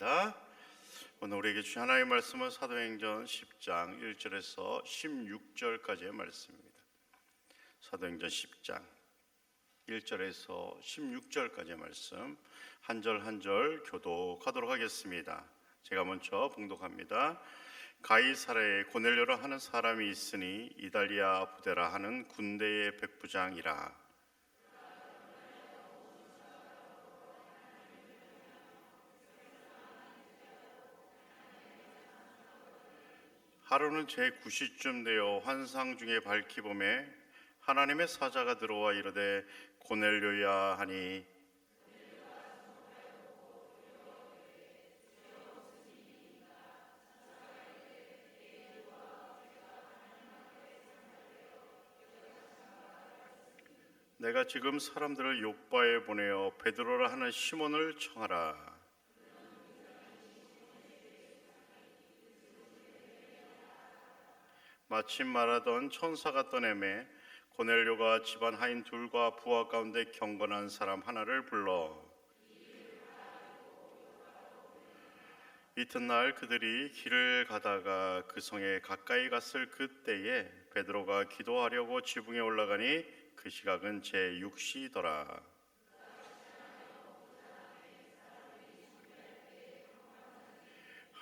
기도하겠습니다. 오늘 우리에게 주신 하나님의 말씀은 사도행전 10장 1절에서 16절까지의 말씀입니다. 사도행전 10장 1절에서 16절까지의 말씀 한 절 한 절 교독하도록 하겠습니다. 제가 먼저 봉독합니다. 가이사랴에 고넬료라 하는 사람이 있으니 이달리아 부데라 하는 군대의 백부장이라. 하루는 제9시쯤 되어 환상 중에 밝히 보매 하나님의 사자가 들어와 이르되 고넬료야 하니 내가 지금 사람들을 욥바에 보내어 베드로라 하는 시몬을 청하라. 마침 말하던 천사가 떠내매 고넬료가 집안 하인 둘과 부하 가운데 경건한 사람 하나를 불러 이튿날 그들이 길을 가다가 그 성에 가까이 갔을 그때에 베드로가 기도하려고 지붕에 올라가니 그 시각은 제6시더라.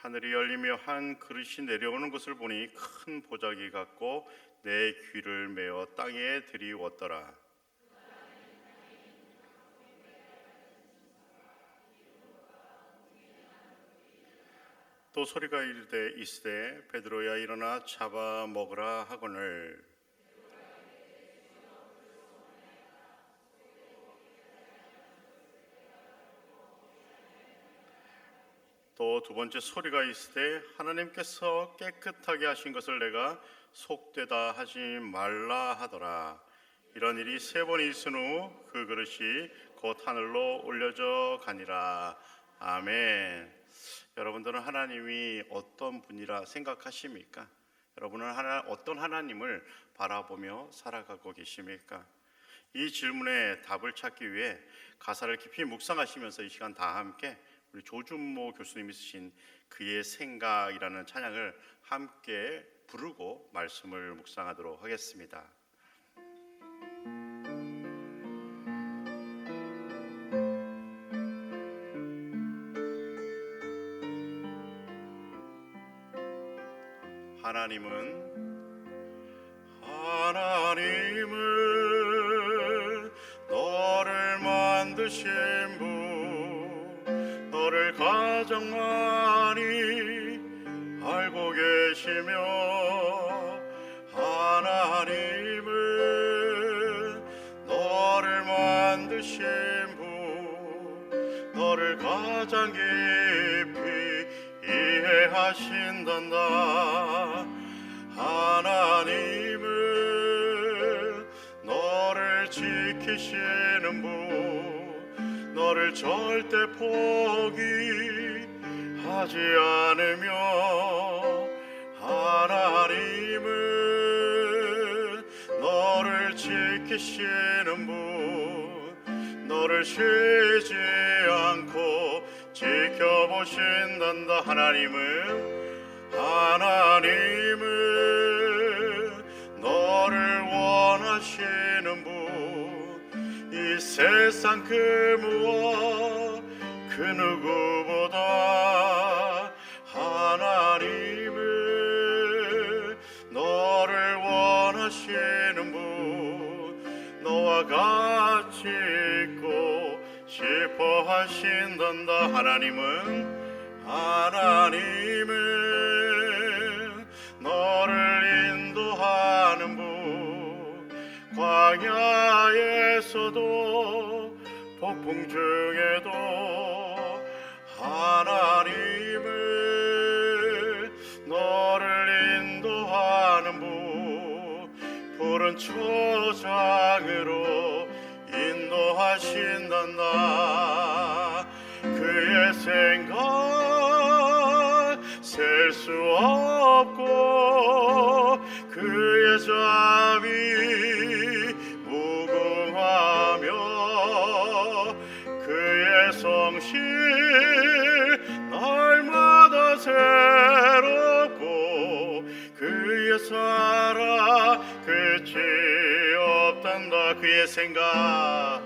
하늘이 열리며 한 그릇이 내려오는 것을 보니 큰 보자기 같고 내 귀를 메어 땅에 들이웠더라. 또 소리가 이르되 베드로야 일어나 잡아 먹으라 하거늘 또 두 번째 소리가 있으되 하나님께서 깨끗하게 하신 것을 내가 속되다 하지 말라 하더라. 이런 일이 세 번 있은 후 그 그릇이 곧 하늘로 올려져 가니라. 아멘. 여러분들은 하나님이 어떤 분이라 생각하십니까? 여러분은 어떤 하나님을 바라보며 살아가고 계십니까? 이 질문에 답을 찾기 위해 가사를 깊이 묵상하시면서 이 시간 다 함께 우리 조준모 교수님이 쓰신 그의 생각이라는 찬양을 함께 부르고 말씀을 묵상하도록 하겠습니다. 하나님은 너를 만드신 분, 너를 가장 많이 알고 계시며 하나님은 너를 만드신 분, 너를 가장 깊이 이해하신단다. 하나님은 너를 지키시는 분, 너를 절대 포기하지 않으며 하나님은 너를 지키시는 분, 너를 쉬지 않고 지켜보신단다. 하나님은 너를 원하시는 분, 이 세상 그 무엇 그 누구보다 하나님은 너를 원하시는 분, 너와 같이 있고 싶어 하신단다. 하나님은 너를 인도하는 분, 광야에서도 폭풍 중에도 하나님은 너를 인도하는 분, 푸른 초장으로 인도하신단다. 그의 생각 셀 수 없고 그의 자비 무궁하며 그의 성실 나 끝이 없단다. 그의 생각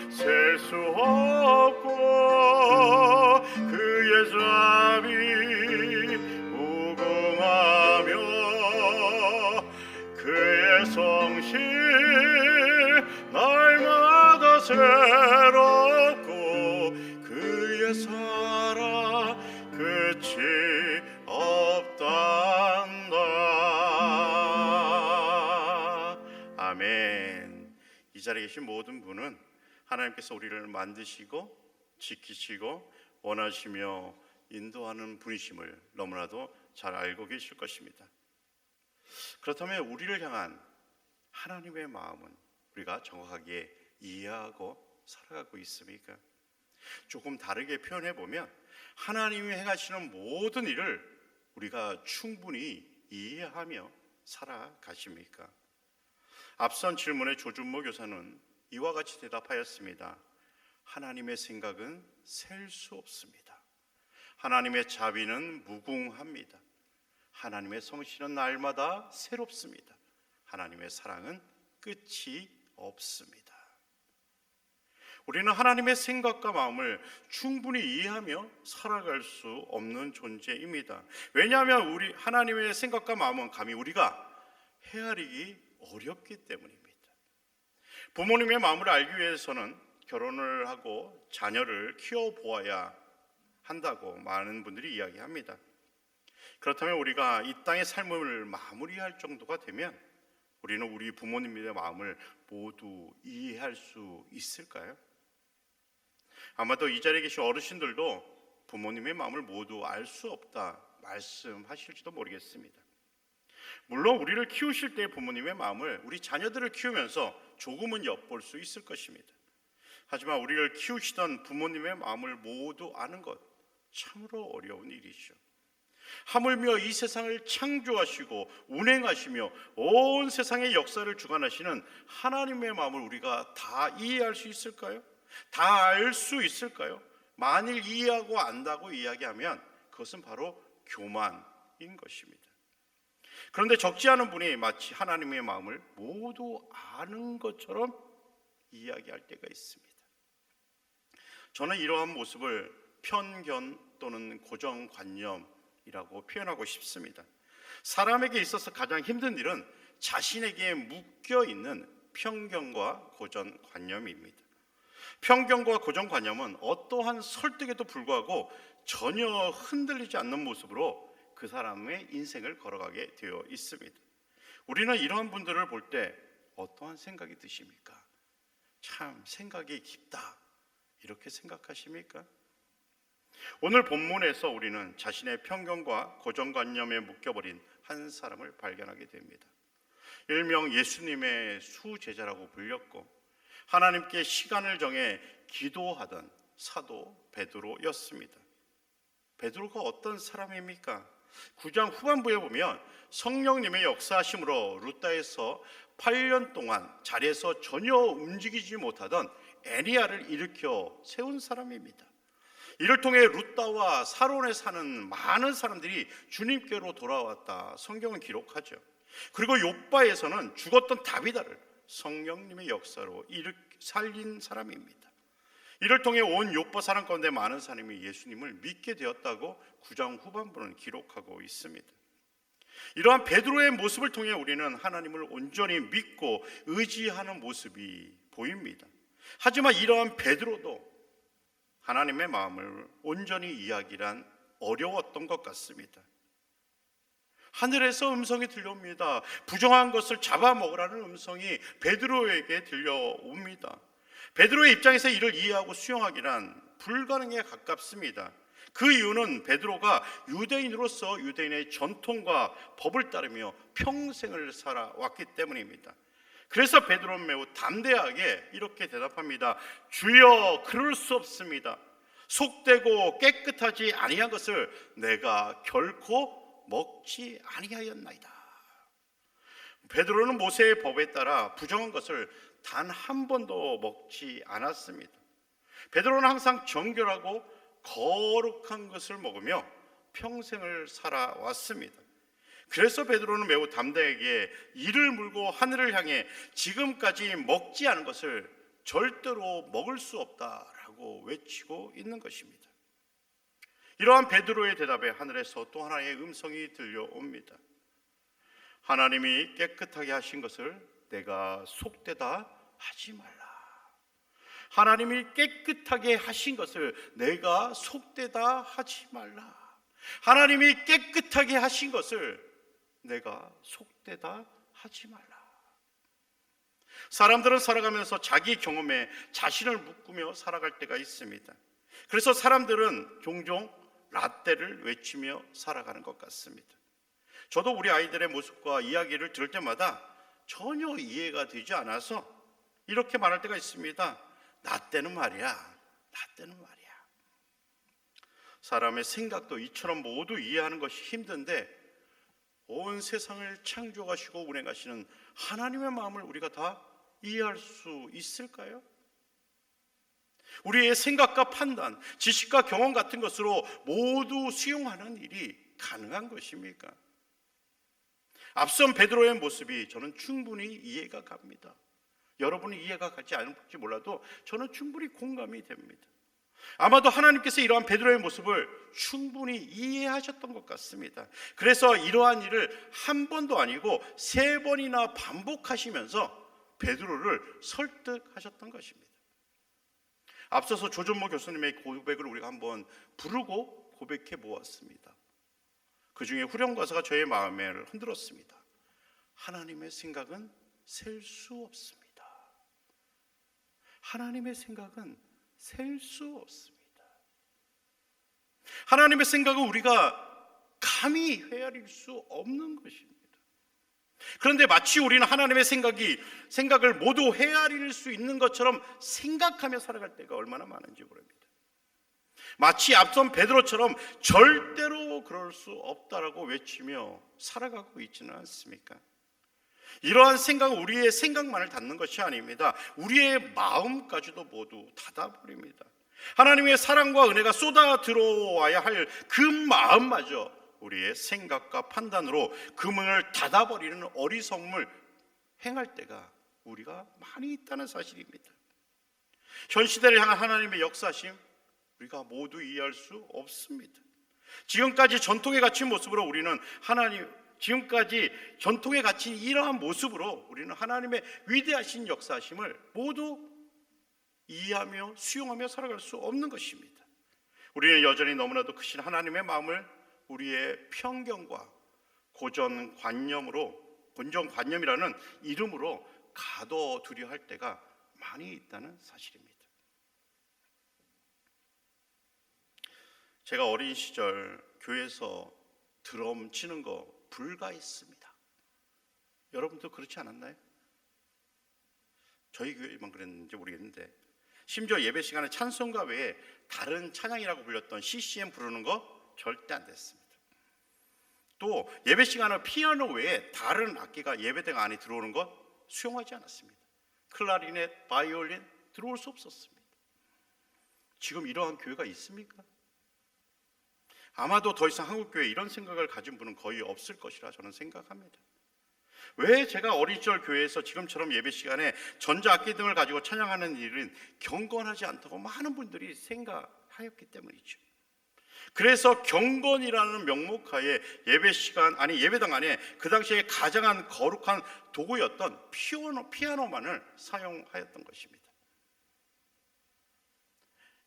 셀 수 없고 그의 자비 무궁하며 그의 성실 날마다 새롭고 그의 사랑 끝이 없단다. 아멘. 이 자리에 계신 모든 분은 하나님께서 우리를 만드시고 지키시고 원하시며 인도하는 분이심을 너무나도 잘 알고 계실 것입니다. 그렇다면 우리를 향한 하나님의 마음은 우리가 정확하게 이해하고 살아가고 있습니까? 조금 다르게 표현해 보면 하나님이 행하시는 모든 일을 우리가 충분히 이해하며 살아가십니까? 앞선 질문에 조준모 교사는 이와 같이 대답하였습니다. 하나님의 생각은 셀 수 없습니다. 하나님의 자비는 무궁합니다. 하나님의 성실은 날마다 새롭습니다. 하나님의 사랑은 끝이 없습니다. 우리는 하나님의 생각과 마음을 충분히 이해하며 살아갈 수 없는 존재입니다. 왜냐하면 우리 하나님의 생각과 마음은 감히 우리가 헤아리기 어렵기 때문입니다. 부모님의 마음을 알기 위해서는 결혼을 하고 자녀를 키워보아야 한다고 많은 분들이 이야기합니다. 그렇다면 우리가 이 땅의 삶을 마무리할 정도가 되면 우리는 우리 부모님의 마음을 모두 이해할 수 있을까요? 아마도 이 자리에 계신 어르신들도 부모님의 마음을 모두 알 수 없다 말씀하실지도 모르겠습니다. 물론 우리를 키우실 때 부모님의 마음을 우리 자녀들을 키우면서 조금은 엿볼 수 있을 것입니다. 하지만 우리를 키우시던 부모님의 마음을 모두 아는 것 참으로 어려운 일이죠. 하물며 이 세상을 창조하시고 운행하시며 온 세상의 역사를 주관하시는 하나님의 마음을 우리가 다 이해할 수 있을까요? 다 알 수 있을까요? 만일 이해하고 안다고 이야기하면 그것은 바로 교만인 것입니다. 그런데 적지 않은 분이 마치 하나님의 마음을 모두 아는 것처럼 이야기할 때가 있습니다. 저는 이러한 모습을 편견 또는 고정관념이라고 표현하고 싶습니다. 사람에게 있어서 가장 힘든 일은 자신에게 묶여있는 편견과 고정관념입니다. 편견과 고정관념은 어떠한 설득에도 불구하고 전혀 흔들리지 않는 모습으로 그 사람의 인생을 걸어가게 되어 있습니다. 우리는 이러한 분들을 볼 때 어떠한 생각이 드십니까? 참 생각이 깊다 이렇게 생각하십니까? 오늘 본문에서 우리는 자신의 편견과 고정관념에 묶여버린 한 사람을 발견하게 됩니다. 일명 예수님의 수제자라고 불렸고 하나님께 시간을 정해 기도하던 사도 베드로였습니다. 베드로가 어떤 사람입니까? 9장 후반부에 보면 성령님의 역사하심으로 루다에서 8년 동안 자리에서 전혀 움직이지 못하던 애니야를 일으켜 세운 사람입니다. 이를 통해 루다와 사론에 사는 많은 사람들이 주님께로 돌아왔다 성경은 기록하죠. 그리고 욥바에서는 죽었던 다비다를 성령님의 역사로 살린 사람입니다. 이를 통해 온 욥바 사람 가운데 많은 사람이 예수님을 믿게 되었다고 9장 후반부는 기록하고 있습니다. 이러한 베드로의 모습을 통해 우리는 하나님을 온전히 믿고 의지하는 모습이 보입니다. 하지만 이러한 베드로도 하나님의 마음을 온전히 이해하기란 어려웠던 것 같습니다. 하늘에서 음성이 들려옵니다. 부정한 것을 잡아먹으라는 음성이 베드로에게 들려옵니다. 베드로의 입장에서 이를 이해하고 수용하기란 불가능에 가깝습니다. 그 이유는 베드로가 유대인으로서 유대인의 전통과 법을 따르며 평생을 살아왔기 때문입니다. 그래서 베드로는 매우 담대하게 이렇게 대답합니다. 주여, 그럴 수 없습니다. 속되고 깨끗하지 아니한 것을 내가 결코 먹지 아니하였나이다. 베드로는 모세의 법에 따라 부정한 것을 단 한 번도 먹지 않았습니다. 베드로는 항상 정결하고 거룩한 것을 먹으며 평생을 살아왔습니다. 그래서 베드로는 매우 담대하게 이를 물고 하늘을 향해 지금까지 먹지 않은 것을 절대로 먹을 수 없다라고 외치고 있는 것입니다. 이러한 베드로의 대답에 하늘에서 또 하나의 음성이 들려옵니다. 하나님이 깨끗하게 하신 것을 내가 속되다 하지 말라. 하나님이 깨끗하게 하신 것을 내가 속되다 하지 말라. 하나님이 깨끗하게 하신 것을 내가 속되다 하지 말라. 사람들은 살아가면서 자기 경험에 자신을 묶으며 살아갈 때가 있습니다. 그래서 사람들은 종종 라떼를 외치며 살아가는 것 같습니다. 저도 우리 아이들의 모습과 이야기를 들을 때마다 전혀 이해가 되지 않아서 이렇게 말할 때가 있습니다. 나 때는 말이야, 나 때는 말이야. 사람의 생각도 이처럼 모두 이해하는 것이 힘든데 온 세상을 창조하시고 운행하시는 하나님의 마음을 우리가 다 이해할 수 있을까요? 우리의 생각과 판단, 지식과 경험 같은 것으로 모두 수용하는 일이 가능한 것입니까? 앞선 베드로의 모습이 저는 충분히 이해가 갑니다. 여러분이 이해가 가지 않을지 몰라도 저는 충분히 공감이 됩니다. 아마도 하나님께서 이러한 베드로의 모습을 충분히 이해하셨던 것 같습니다. 그래서 이러한 일을 한 번도 아니고 3번이나 반복하시면서 베드로를 설득하셨던 것입니다. 앞서서 조전모 교수님의 고백을 우리가 한번 부르고 고백해 보았습니다. 그 중에 후렴 가사가 저의 마음을 흔들었습니다. 하나님의 생각은 셀 수 없습니다. 하나님의 생각은 셀 수 없습니다. 하나님의 생각은 우리가 감히 헤아릴 수 없는 것입니다. 그런데 마치 우리는 하나님의 생각을 모두 헤아릴 수 있는 것처럼 생각하며 살아갈 때가 얼마나 많은지 모릅니다. 마치 앞선 베드로처럼 절대로 그럴 수 없다라고 외치며 살아가고 있지는 않습니까? 이러한 생각은 우리의 생각만을 닫는 것이 아닙니다. 우리의 마음까지도 모두 닫아버립니다. 하나님의 사랑과 은혜가 쏟아 들어와야 할 그 마음마저 우리의 생각과 판단으로 그 문을 닫아버리는 어리석음을 행할 때가 우리가 많이 있다는 사실입니다. 현 시대를 향한 하나님의 역사심 우리가 모두 이해할 수 없습니다. 지금까지 전통에 갇힌 모습으로 우리는 이러한 모습으로 우리는 하나님의 위대하신 역사심을 모두 이해하며 수용하며 살아갈 수 없는 것입니다. 우리는 여전히 너무나도 크신 하나님의 마음을 우리의 편견과 고정관념이라는 이름으로 가둬두려 할 때가 많이 있다는 사실입니다. 제가 어린 시절 교회에서 드럼 치는 거 불가했습니다. 여러분도 그렇지 않았나요? 저희 교회만 그랬는지 모르겠는데 심지어 예배 시간에 찬송가 외에 다른 찬양이라고 불렸던 CCM 부르는 거 절대 안 됐습니다. 또 예배 시간에 피아노 외에 다른 악기가 예배당 안에 들어오는 것 수용하지 않았습니다. 클라리넷, 바이올린 들어올 수 없었습니다. 지금 이러한 교회가 있습니까? 아마도 더 이상 한국교회에 이런 생각을 가진 분은 거의 없을 것이라 저는 생각합니다. 왜 제가 어린 시절 교회에서 지금처럼 예배 시간에 전자악기 등을 가지고 찬양하는 일은 경건하지 않다고 많은 분들이 생각하였기 때문이죠. 그래서 경건이라는 명목하에 예배당 안에 그 당시에 가장 거룩한 도구였던 피아노만을 사용하였던 것입니다.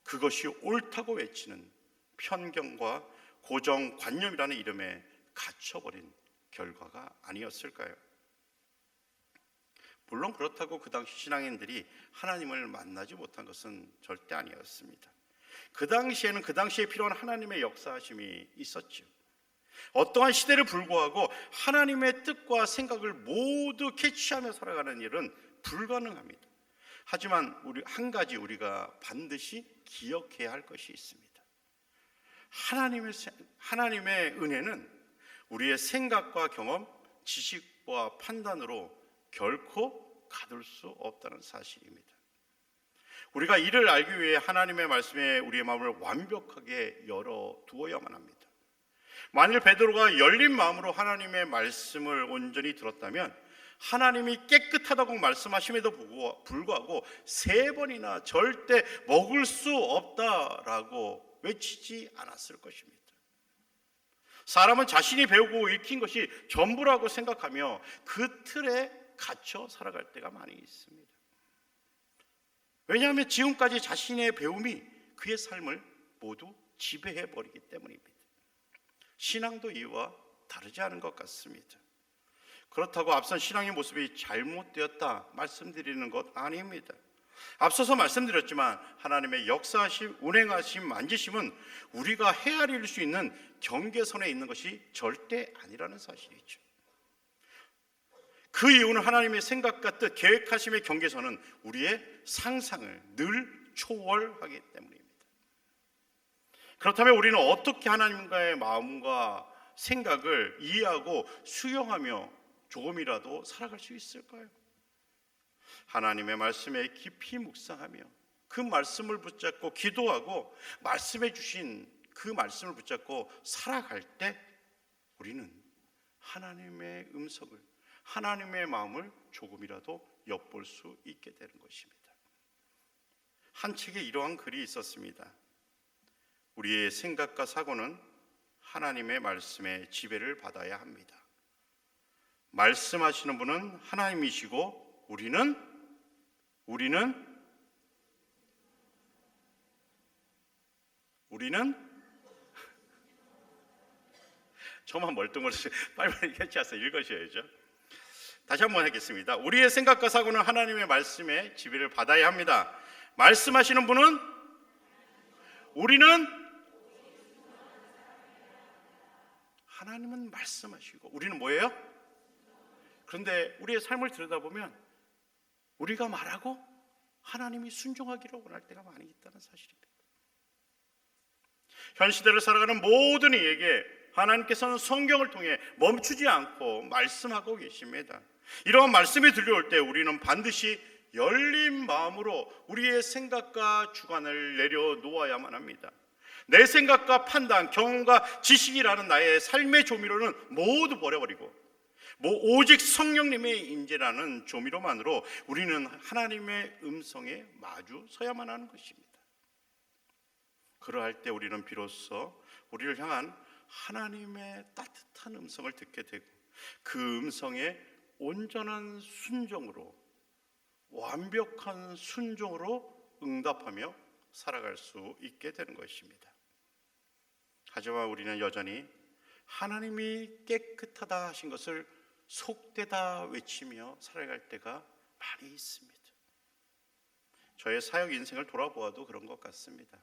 그것이 옳다고 외치는 편견과 고정관념이라는 이름에 갇혀버린 결과가 아니었을까요? 물론 그렇다고 그 당시 신앙인들이 하나님을 만나지 못한 것은 절대 아니었습니다. 그 당시에는 그 당시에 필요한 하나님의 역사하심이 있었죠. 어떠한 시대를 불구하고 하나님의 뜻과 생각을 모두 캐치하며 살아가는 일은 불가능합니다. 하지만 한 가지 우리가 반드시 기억해야 할 것이 있습니다. 하나님의 은혜는 우리의 생각과 경험, 지식과 판단으로 결코 가둘 수 없다는 사실입니다. 우리가 이를 알기 위해 하나님의 말씀에 우리의 마음을 완벽하게 열어두어야만 합니다. 만일 베드로가 열린 마음으로 하나님의 말씀을 온전히 들었다면 하나님이 깨끗하다고 말씀하심에도 불구하고 3번이나 절대 먹을 수 없다라고 외치지 않았을 것입니다. 사람은 자신이 배우고 익힌 것이 전부라고 생각하며 그 틀에 갇혀 살아갈 때가 많이 있습니다. 왜냐하면 지금까지 자신의 배움이 그의 삶을 모두 지배해버리기 때문입니다. 신앙도 이와 다르지 않은 것 같습니다. 그렇다고 앞선 신앙의 모습이 잘못되었다 말씀드리는 것 아닙니다. 앞서서 말씀드렸지만 하나님의 역사하심, 운행하심, 만지심은 우리가 헤아릴 수 있는 경계선에 있는 것이 절대 아니라는 사실이죠. 그 이유는 하나님의 생각과 뜻, 계획하심의 경계선은 우리의 상상을 늘 초월하기 때문입니다. 그렇다면 우리는 어떻게 하나님과의 마음과 생각을 이해하고 수용하며 조금이라도 살아갈 수 있을까요? 하나님의 말씀에 깊이 묵상하며 그 말씀을 붙잡고 기도하고 말씀해 주신 그 말씀을 붙잡고 살아갈 때 우리는 하나님의 음성을, 하나님의 마음을 조금이라도 엿볼 수 있게 되는 것입니다. 한 책에 이러한 글이 있었습니다. 우리의 생각과 사고는 하나님의 말씀의 지배를 받아야 합니다. 말씀하시는 분은 하나님이시고 우리는 저만 멀뚱멀뚱 빨리빨리 캐치해서 읽으셔야죠. 다시 한번 하겠습니다. 우리의 생각과 사고는 하나님의 말씀의 지배를 받아야 합니다. 말씀하시는 분은 하나님은 말씀하시고 우리는 뭐예요? 그런데 우리의 삶을 들여다보면 우리가 말하고 하나님이 순종하기를 원할 때가 많이 있다는 사실입니다. 현 시대를 살아가는 모든 이에게 하나님께서는 성경을 통해 멈추지 않고 말씀하고 계십니다. 이러한 말씀이 들려올 때 우리는 반드시 열린 마음으로 우리의 생각과 주관을 내려놓아야만 합니다. 내 생각과 판단, 경험과 지식이라는 나의 삶의 조미료는 모두 버려버리고 오직 성령님의 인재라는 조미료만으로 우리는 하나님의 음성에 마주 서야만 하는 것입니다. 그러할 때 우리는 비로소 우리를 향한 하나님의 따뜻한 음성을 듣게 되고 그 음성에 온전한 순종으로, 완벽한 순종으로 응답하며 살아갈 수 있게 되는 것입니다. 하지만 우리는 여전히 하나님이 깨끗하다 하신 것을 속되다 외치며 살아갈 때가 많이 있습니다. 저의 사역 인생을 돌아보아도 그런 것 같습니다.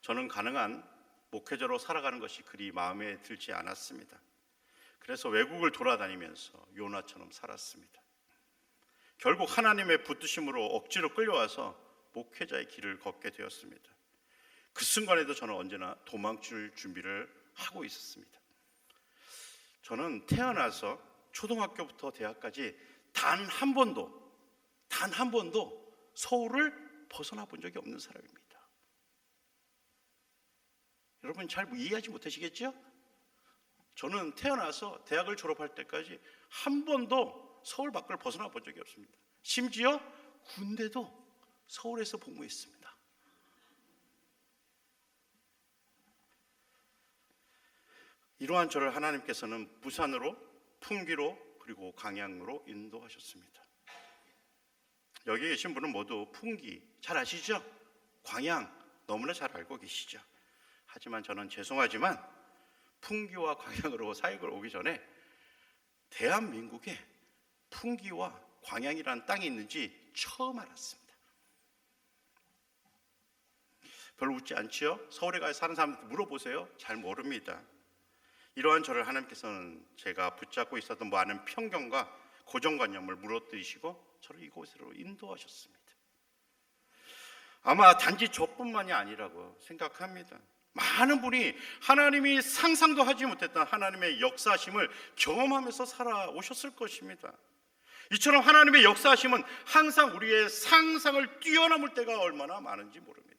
저는 가능한 목회자로 살아가는 것이 그리 마음에 들지 않았습니다. 그래서 외국을 돌아다니면서 요나처럼 살았습니다. 결국 하나님의 붙드심으로 억지로 끌려와서 목회자의 길을 걷게 되었습니다. 그 순간에도 저는 언제나 도망칠 준비를 하고 있었습니다. 저는 태어나서 초등학교부터 대학까지 단 한 번도 서울을 벗어나 본 적이 없는 사람입니다. 여러분 잘 이해하지 못하시겠죠? 저는 태어나서 대학을 졸업할 때까지 한 번도 서울 밖을 벗어나 본 적이 없습니다. 심지어 군대도 서울에서 복무했습니다. 이러한 저를 하나님께서는 부산으로, 풍기로, 그리고 광양으로 인도하셨습니다. 여기 계신 분은 모두 풍기 잘 아시죠? 광양 너무나 잘 알고 계시죠? 하지만 저는 죄송하지만 풍기와 광양으로 사역을 오기 전에 대한민국에 풍기와 광양이라는 땅이 있는지 처음 알았습니다. 별로 웃지 않지요? 서울에 가서 사는 사람한테 물어보세요. 잘 모릅니다. 이러한 저를 하나님께서는 제가 붙잡고 있었던 많은 편견과 고정관념을 무너뜨리시고 저를 이곳으로 인도하셨습니다. 아마 단지 저뿐만이 아니라고 생각합니다. 많은 분이 하나님이 상상도 하지 못했던 하나님의 역사하심을 경험하면서 살아오셨을 것입니다. 이처럼 하나님의 역사하심은 항상 우리의 상상을 뛰어넘을 때가 얼마나 많은지 모릅니다.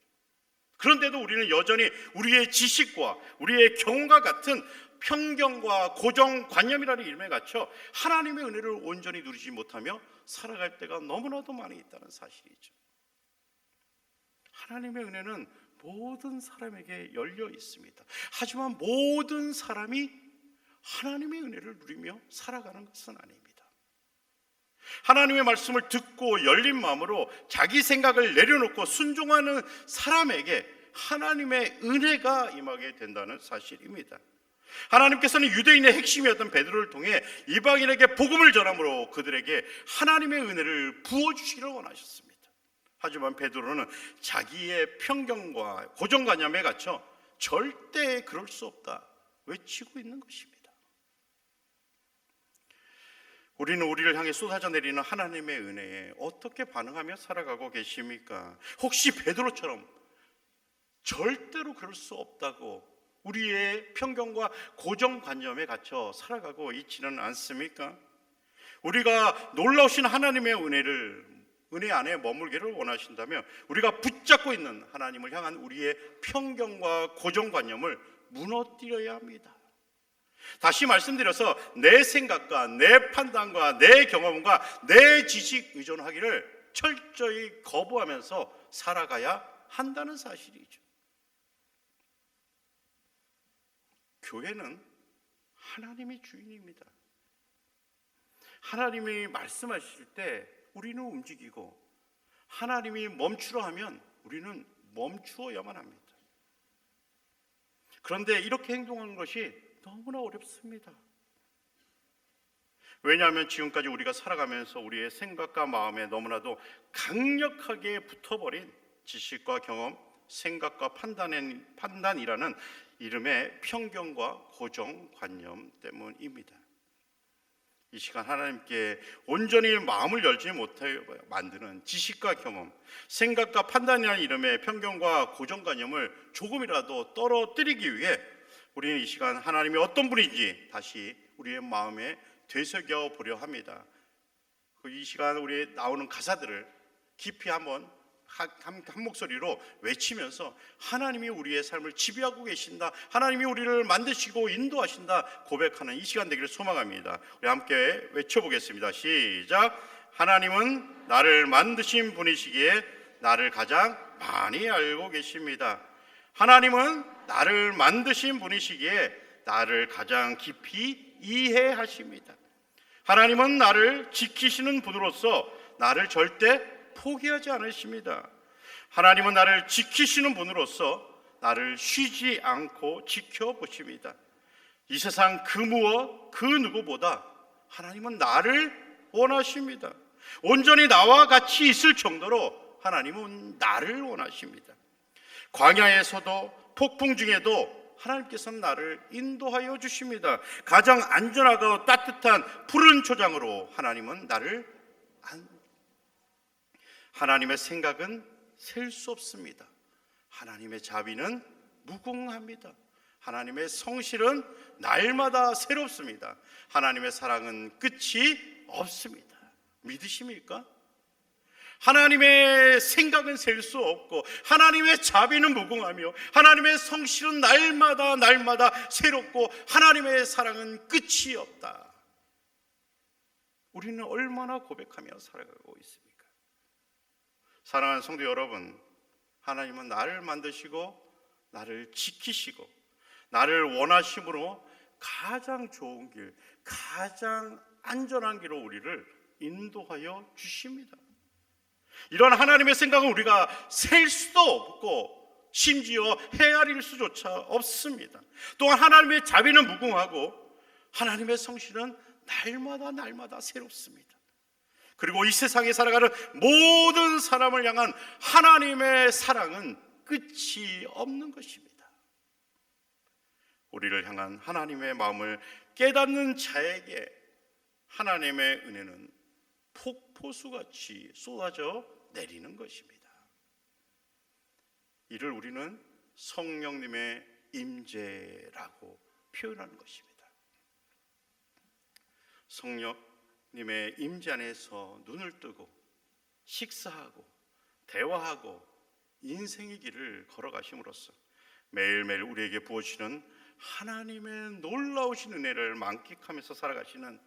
그런데도 우리는 여전히 우리의 지식과 우리의 경험과 같은 편견과 고정관념이라는 이름에 갇혀 하나님의 은혜를 온전히 누리지 못하며 살아갈 때가 너무나도 많이 있다는 사실이죠. 하나님의 은혜는 모든 사람에게 열려 있습니다. 하지만 모든 사람이 하나님의 은혜를 누리며 살아가는 것은 아닙니다. 하나님의 말씀을 듣고 열린 마음으로 자기 생각을 내려놓고 순종하는 사람에게 하나님의 은혜가 임하게 된다는 사실입니다. 하나님께서는 유대인의 핵심이었던 베드로를 통해 이방인에게 복음을 전함으로 그들에게 하나님의 은혜를 부어주시기를 원하셨습니다. 하지만 베드로는 자기의 편견과 고정관념에 갇혀 절대 그럴 수 없다 외치고 있는 것입니다. 우리는 우리를 향해 쏟아져 내리는 하나님의 은혜에 어떻게 반응하며 살아가고 계십니까? 혹시 베드로처럼 절대로 그럴 수 없다고 우리의 편견과 고정관념에 갇혀 살아가고 있지는 않습니까? 우리가 놀라우신 하나님의 은혜 안에 머물기를 원하신다면 우리가 붙잡고 있는 하나님을 향한 우리의 편견과 고정관념을 무너뜨려야 합니다. 다시 말씀드려서 내 생각과 내 판단과 내 경험과 내 지식 의존하기를 철저히 거부하면서 살아가야 한다는 사실이죠. 교회는 하나님이 주인입니다. 하나님이 말씀하실 때 우리는 움직이고 하나님이 멈추라 하면 우리는 멈추어야만 합니다. 그런데 이렇게 행동하는 것이 너무나 어렵습니다. 왜냐하면 지금까지 우리가 살아가면서 우리의 생각과 마음에 너무나도 강력하게 붙어버린 지식과 경험, 생각과 판단이라는 이름의 편견과 고정관념 때문입니다. 이 시간 하나님께 온전히 마음을 열지 못하게 만드는 지식과 경험, 생각과 판단이라는 이름의 편견과 고정관념을 조금이라도 떨어뜨리기 위해 우리는 이 시간 하나님이 어떤 분인지 다시 우리의 마음에 되새겨 보려 합니다. 이 시간 우리 나오는 가사들을 깊이 한번 한 목소리로 외치면서 하나님이 우리의 삶을 지배하고 계신다, 하나님이 우리를 만드시고 인도하신다 고백하는 이 시간 되기를 소망합니다. 우리 함께 외쳐보겠습니다. 시작. 하나님은 나를 만드신 분이시기에 나를 가장 많이 알고 계십니다. 하나님은 나를 만드신 분이시기에 나를 가장 깊이 이해하십니다. 하나님은 나를 지키시는 분으로서 나를 절대 포기하지 않으십니다. 하나님은 나를 지키시는 분으로서 나를 쉬지 않고 지켜보십니다. 이 세상 그 무엇 그 누구보다 하나님은 나를 원하십니다. 온전히 나와 같이 있을 정도로 하나님은 나를 원하십니다. 광야에서도 폭풍 중에도 하나님께서는 나를 인도하여 주십니다. 가장 안전하고 따뜻한 푸른 초장으로 하나님은 나를 하나님의 생각은 셀 수 없습니다. 하나님의 자비는 무궁합니다. 하나님의 성실은 날마다 새롭습니다. 하나님의 사랑은 끝이 없습니다. 믿으십니까? 하나님의 생각은 셀 수 없고 하나님의 자비는 무궁하며 하나님의 성실은 날마다 새롭고 하나님의 사랑은 끝이 없다. 우리는 얼마나 고백하며 살아가고 있습니까? 사랑하는 성도 여러분, 하나님은 나를 만드시고 나를 지키시고 나를 원하심으로 가장 좋은 길, 가장 안전한 길로 우리를 인도하여 주십니다. 이런 하나님의 생각은 우리가 셀 수도 없고 심지어 헤아릴 수조차 없습니다. 또한 하나님의 자비는 무궁하고 하나님의 성실은 날마다 새롭습니다. 그리고 이 세상에 살아가는 모든 사람을 향한 하나님의 사랑은 끝이 없는 것입니다. 우리를 향한 하나님의 마음을 깨닫는 자에게 하나님의 은혜는 폭포수같이 쏟아져 내리는 것입니다. 이를 우리는 성령님의 임재라고 표현하는 것입니다. 성령님의 임재 안에서 눈을 뜨고 식사하고 대화하고 인생의 길을 걸어가심으로써 매일매일 우리에게 부어주시는 하나님의 놀라우신 은혜를 만끽하면서 살아가시는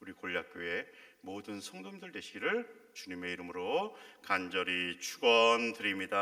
우리 골략교회 모든 성도님들 되시기를 주님의 이름으로 간절히 축원드립니다.